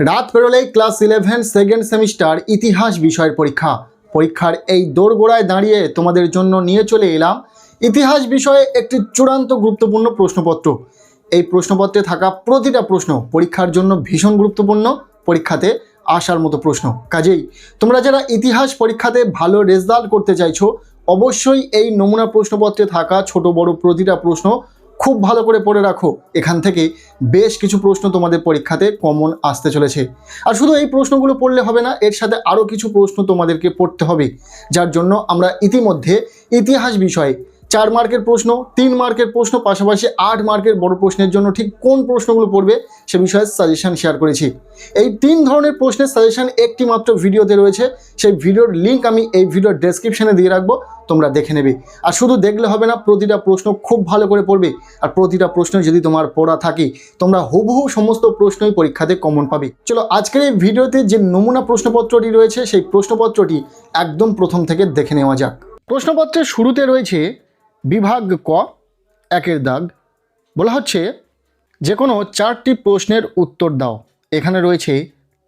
রাত পেরোলেই class 11 second semester ইতিহাস বিষয়ের পরীক্ষার এই দোরগোড়ায় দাঁড়িয়ে তোমাদের জন্য নিয়ে চলে এলাম ইতিহাস বিষয়ে একটি চূড়ান্ত গুরুত্বপূর্ণ প্রশ্নপত্র। এই প্রশ্নপত্রে থাকা প্রতিটা প্রশ্ন পরীক্ষার জন্য ভীষণ গুরুত্বপূর্ণ, পরীক্ষাতে আসার মতো প্রশ্ন। কাজেই তোমরা যারা ইতিহাস পরীক্ষাতে ভালো রেজাল্ট করতে চাইছো, অবশ্যই এই নমুনা প্রশ্নপত্রে থাকা ছোট বড় প্রতিটা প্রশ্ন খুব ভালো করে পড়ে রাখো। এখান থেকে বেশ কিছু প্রশ্ন তোমাদের পরীক্ষাতে কমন আসতে চলেছে। আর শুধু এই প্রশ্নগুলো পড়লে হবে না, এর সাথে আরও কিছু প্রশ্ন তোমাদেরকে পড়তে হবে, যার জন্য আমরা ইতিমধ্যে ইতিহাস বিষয়ে 4 মার্কের প্রশ্ন, 3 মার্কের প্রশ্ন, পাশাপাশি 8 মার্কের বড় প্রশ্নের জন্য ঠিক কোন প্রশ্নগুলো পড়বে সে বিষয়ে সাজেশন শেয়ার করেছি। এই 3 ধরনের প্রশ্নের সাজেশন একটি মাত্র ভিডিওতে রয়েছে, সেই ভিডিওর লিঙ্ক আমি এই ভিডিওর ডেসক্রিপশনে দিয়ে রাখবো, তোমরা দেখে নেবে। আর শুধু দেখলে হবে না, প্রতিটা প্রশ্ন খুব ভালো করে পড়বে। আর প্রতিটা প্রশ্ন যদি তোমার পড়া থাকে, তোমরা হুবহু সমস্ত প্রশ্নই পরীক্ষাতে কমন পাবে। চলো আজকের এই ভিডিওতে যে নমুনা প্রশ্নপত্রটি রয়েছে সেই প্রশ্নপত্রটি একদম প্রথম থেকে দেখে নেওয়া যাক। প্রশ্নপত্রের শুরুতে রয়েছে বিভাগ ক, 1 দাগ। বলা হচ্ছে যে কোনো 4টি প্রশ্নের উত্তর দাও। এখানে রয়েছে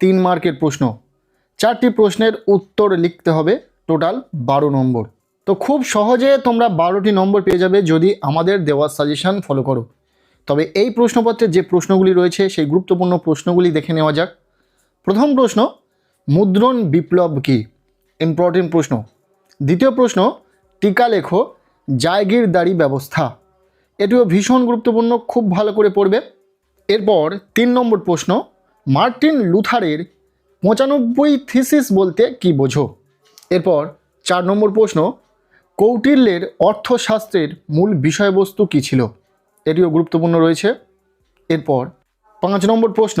3 মার্কের প্রশ্ন, 4টি প্রশ্নের উত্তর লিখতে হবে, টোটাল 12 নম্বর। তো খুব সহজে তোমরা 12টি নম্বর পেয়ে যাবে যদি আমাদের দেওয়া সাজেশন ফলো করো। তবে এই প্রশ্নপত্রে যে প্রশ্নগুলি রয়েছে সেই গুরুত্বপূর্ণ প্রশ্নগুলি দেখে নেওয়া যাক। প্রথম প্রশ্ন, মুদ্রণ বিপ্লব কী? ইম্পর্টেন্ট প্রশ্ন। দ্বিতীয় প্রশ্ন, টিকা লেখো জায়গিরদারি ব্যবস্থা। এটিও ভীষণ গুরুত্বপূর্ণ, খুব ভালো করে পড়বে। এরপর 3 নম্বর প্রশ্ন, মার্টিন লুথারের 95 থিসিস বলতে কি বোঝো? এরপর 4 নম্বর প্রশ্ন, কৌটিল্যের অর্থশাস্ত্রের মূল বিষয়বস্তু কী ছিল? এটিও গুরুত্বপূর্ণ রয়েছে। এরপর 5 নম্বর প্রশ্ন,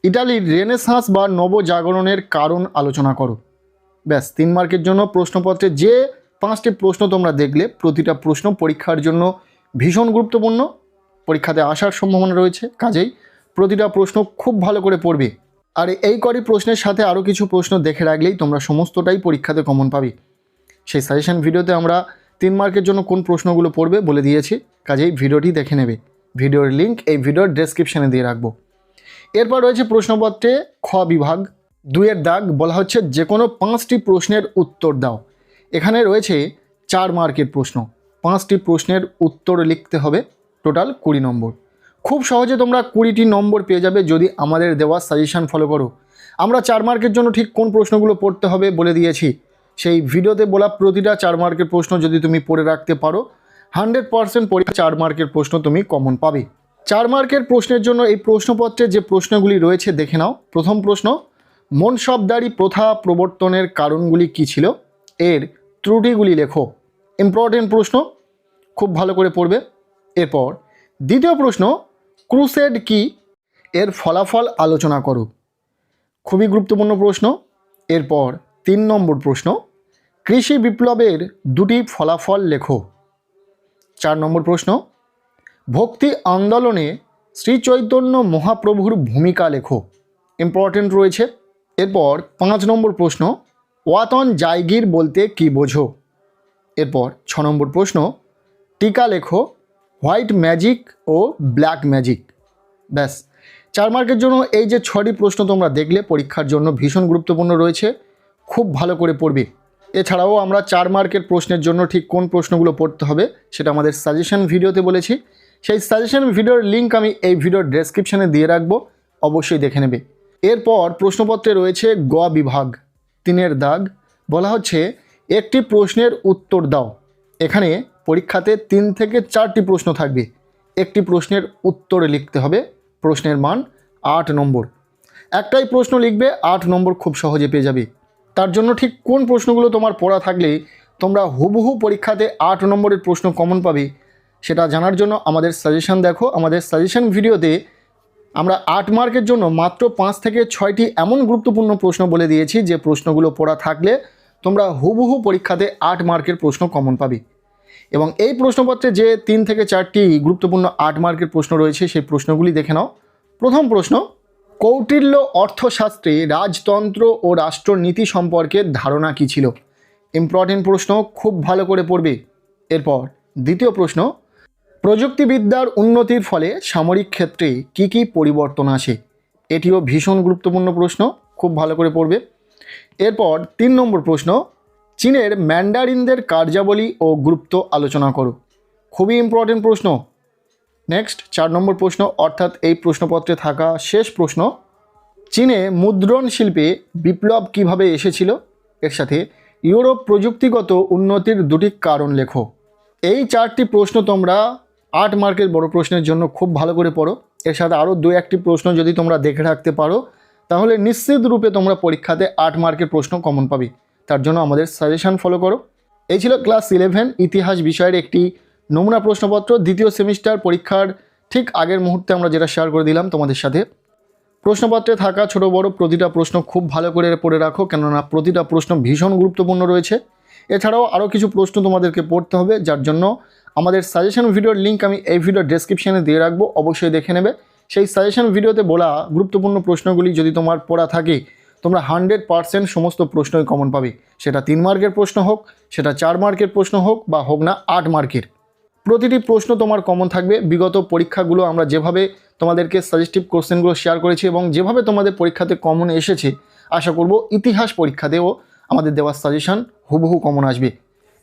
ইটালির রেনেসাঁস বা নবজাগরণের কারণ আলোচনা করো। ব্যাস, 3 মার্কের জন্য প্রশ্নপত্রে যে 5টি প্রশ্ন তোমরা দেখলে, প্রতিটা প্রশ্ন পরীক্ষার জন্য ভীষণ গুরুত্বপূর্ণ, পরীক্ষাতে আসার সম্ভাবনা রয়েছে। কাজেই প্রতিটা প্রশ্ন খুব ভালো করে পড়বে। আর এই কটি প্রশ্নের সাথে আরও কিছু প্রশ্ন দেখে রাখলেই তোমরা সমস্তটাই পরীক্ষাতে কমন পাবে। সেই সাজেশন ভিডিওতে আমরা 3 মার্কের জন্য কোন প্রশ্নগুলো পড়বে বলে দিয়েছি, কাজেই ভিডিওটি দেখে নেবে। ভিডিওর লিঙ্ক এই ভিডিওর ডেসক্রিপশানে দিয়ে রাখবো। এরপর রয়েছে প্রশ্নপত্রে খ বিভাগ 2 দাগ। বলা হচ্ছে যে কোনো 5টি প্রশ্নের উত্তর দাও। এখানে রয়েছে 4 মার্কের প্রশ্ন, 5টি প্রশ্নের উত্তর লিখতে হবে, টোটাল 20 নম্বর। খুব সহজে তোমরা 20টি নম্বর পেয়ে যাবে যদি আমাদের দেওয়া সাজেশন ফলো করো। আমরা 4 মার্কের জন্য ঠিক কোন প্রশ্নগুলো পড়তে হবে বলে দিয়েছি। সেই ভিডিওতে বলা প্রতিটা 4 মার্কের প্রশ্ন যদি তুমি পড়ে রাখতে পারো, 100% পরীক্ষা 4 মার্কের প্রশ্ন তুমি কমন পাবে। 4 মার্কের প্রশ্নের জন্য এই প্রশ্নপত্রে যে প্রশ্নগুলি রয়েছে দেখে নাও। প্রথম প্রশ্ন, মনসবদারি প্রথা প্রবর্তনের কারণগুলি কী ছিল? এর ত্রুটিগুলি লেখো। ইম্পর্টেন্ট প্রশ্ন, খুব ভালো করে পড়বে। এরপর দ্বিতীয় প্রশ্ন, ক্রুসেড কি? এর ফলাফল আলোচনা করো। খুবই গুরুত্বপূর্ণ প্রশ্ন। এরপর 3 নম্বর প্রশ্ন, কৃষি বিপ্লবের 2টি ফলাফল লেখো। 4 নম্বর প্রশ্ন, ভক্তি আন্দোলনে শ্রী চৈতন্য মহাপ্রভুর ভূমিকা লেখো। ইম্পর্টেন্ট রয়েছে। এরপর 5 নম্বর প্রশ্ন, ওয়াতন জায়গির বলতে কি বোঝো? এরপর 6 নম্বর প্রশ্ন, টিকা লেখো হোয়াইট ম্যাজিক ও ব্ল্যাক ম্যাজিক। ব্যাস, 4 মার্কের জন্য এই যে 6টি প্রশ্ন তোমরা দেখলে পরীক্ষার জন্য ভীষণ গুরুত্বপূর্ণ রয়েছে, খুব ভালো করে পড়বে। এছাড়াও আমরা 4 মার্কের প্রশ্নের জন্য ঠিক কোন প্রশ্নগুলো পড়তে হবে সেটা আমাদের সাজেশন ভিডিওতে বলেছি। সেই সাজেশন ভিডিওর লিঙ্ক আমি এই ভিডিওর ডেসক্রিপশানে দিয়ে রাখবো, অবশ্যই দেখে নেবে। এরপর প্রশ্নপত্রে রয়েছে গ বিভাগ 3 দাগ। বলা হচ্ছে একটি প্রশ্নের উত্তর দাও। এখানে পরীক্ষাতে 3 থেকে 4টি প্রশ্ন থাকবে, একটি প্রশ্নের উত্তর লিখতে হবে, প্রশ্নের মান 8 নম্বর। একটাই প্রশ্ন লিখবে, 8 নম্বর খুব সহজে পেয়ে যাবে। তার জন্য ঠিক কোন প্রশ্নগুলো তোমার পড়া থাকলে তোমরা হুবহু পরীক্ষাতে 8 নম্বরের প্রশ্ন কমন পাবে সেটা জানার জন্য আমাদের সাজেশন দেখো। আমাদের সাজেশন ভিডিওতে আমরা 8 মার্কের জন্য মাত্র 5 থেকে 6টি এমন গুরুত্বপূর্ণ প্রশ্ন বলে দিয়েছি যে প্রশ্নগুলো পড়া থাকলে তোমরা হুবহু পরীক্ষাতে 8 মার্কের প্রশ্ন কমন পাবে। এবং এই প্রশ্নপত্রে যে 3 থেকে 4টি গুরুত্বপূর্ণ 8 মার্কের প্রশ্ন রয়েছে সেই প্রশ্নগুলি দেখে নাও। প্রথম প্রশ্ন, কৌটিল্য অর্থশাস্ত্রে রাজতন্ত্র ও রাষ্ট্রনীতি সম্পর্কে ধারণা কী ছিল? ইম্পর্টেন্ট প্রশ্ন, খুব ভালো করে পড়বে। এরপর দ্বিতীয় প্রশ্ন, প্রযুক্তিবিদ্যার উন্নতির ফলে সামরিক ক্ষেত্রে কী কী পরিবর্তন আসে? এটিও ভীষণ গুরুত্বপূর্ণ প্রশ্ন, খুব ভালো করে পড়বে। এরপর 3 নম্বর প্রশ্ন, চীনের ম্যান্ডারিনদের কার্যাবলী ও গুরুত্ব আলোচনা করো। খুবই ইম্পর্টেন্ট প্রশ্ন। নেক্সট 4 নম্বর প্রশ্ন, অর্থাৎ এই প্রশ্নপত্রে থাকা শেষ প্রশ্ন, চীনে মুদ্রণ শিল্পে বিপ্লব কিভাবে এসেছিল, এর সাথে ইউরোপ প্রযুক্তিগত উন্নতির দুটি কারণ লেখো। এই 4টি প্রশ্ন তোমরা 8 মার্কের বড় প্রশ্নের জন্য খুব ভালো করে পড়ো। এর সাথে আরও 2-1টি প্রশ্ন যদি তোমরা দেখে রাখতে পারো তাহলে নিশ্চিত রূপে তোমরা পরীক্ষাতে 8 মার্কের প্রশ্ন কমন পাবে। তার জন্য আমাদের সাজেশন ফলো করো। এই ছিল ক্লাস 11 ইতিহাস বিষয়ের একটি নমুনা প্রশ্নপত্র, দ্বিতীয় সেমিস্টার পরীক্ষার ঠিক আগের মুহূর্তে আমরা যেটা শেয়ার করে দিলাম তোমাদের সাথে। প্রশ্নপত্রে থাকা ছোট বড় প্রতিটা প্রশ্ন খুব ভালো করে পড়ে রাখো, কেননা প্রতিটা প্রশ্ন ভীষণ গুরুত্বপূর্ণ রয়েছে। এছাড়াও আরও কিছু প্রশ্ন তোমাদেরকে পড়তে হবে, যার জন্য আমাদের সাজেশন ভিডিওর লিঙ্ক আমি এই ভিডিওর ডেসক্রিপশানে দিয়ে রাখবো, অবশ্যই দেখে নেবে। সেই সাজেশন ভিডিওতে বলা গুরুত্বপূর্ণ প্রশ্নগুলি যদি তোমার পড়া থাকে তোমরা 100% সমস্ত প্রশ্নই কমন পাবে। সেটা 3 মার্কের প্রশ্ন হোক, সেটা 4 মার্কের প্রশ্ন হোক, বা হোক না 8 মার্কের, প্রতিটি প্রশ্ন তোমার কমন থাকবে। বিগত পরীক্ষাগুলো আমরা যেভাবে তোমাদেরকে সাজেস্টিভ কোশ্চেনগুলো শেয়ার করেছি এবং যেভাবে তোমাদের পরীক্ষাতে কমন এসেছে, আশা করব ইতিহাস পরীক্ষাতেও আমাদের দেওয়া সাজেশন হুবহু কমন আসবে।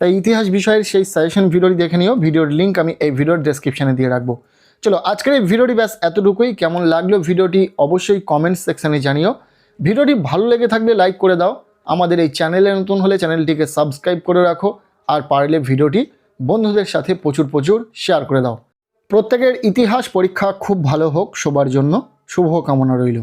তাই ইতিহাস বিষয়ের সেই সাজেশন ভিডিওটি দেখে নিও, ভিডিওর লিঙ্ক আমি এই ভিডিওর ডেসক্রিপশানে দিয়ে রাখবো। চলো আজকের এই ভিডিওটি ব্যাস এতটুকুই। কেমন লাগলো ভিডিওটি অবশ্যই কমেন্ট সেকশানে জানিও। ভিডিওটি ভালো লেগে থাকলে লাইক করে দাও, আমাদের এই চ্যানেলে নতুন হলে চ্যানেলটিকে সাবস্ক্রাইব করে রাখো, আর পারলে ভিডিওটি বন্ধুদের সাথে প্রচুর শেয়ার করে দাও। প্রত্যেকের ইতিহাস পরীক্ষা খুব ভালো হোক, সবার জন্য শুভ কামনা রইল।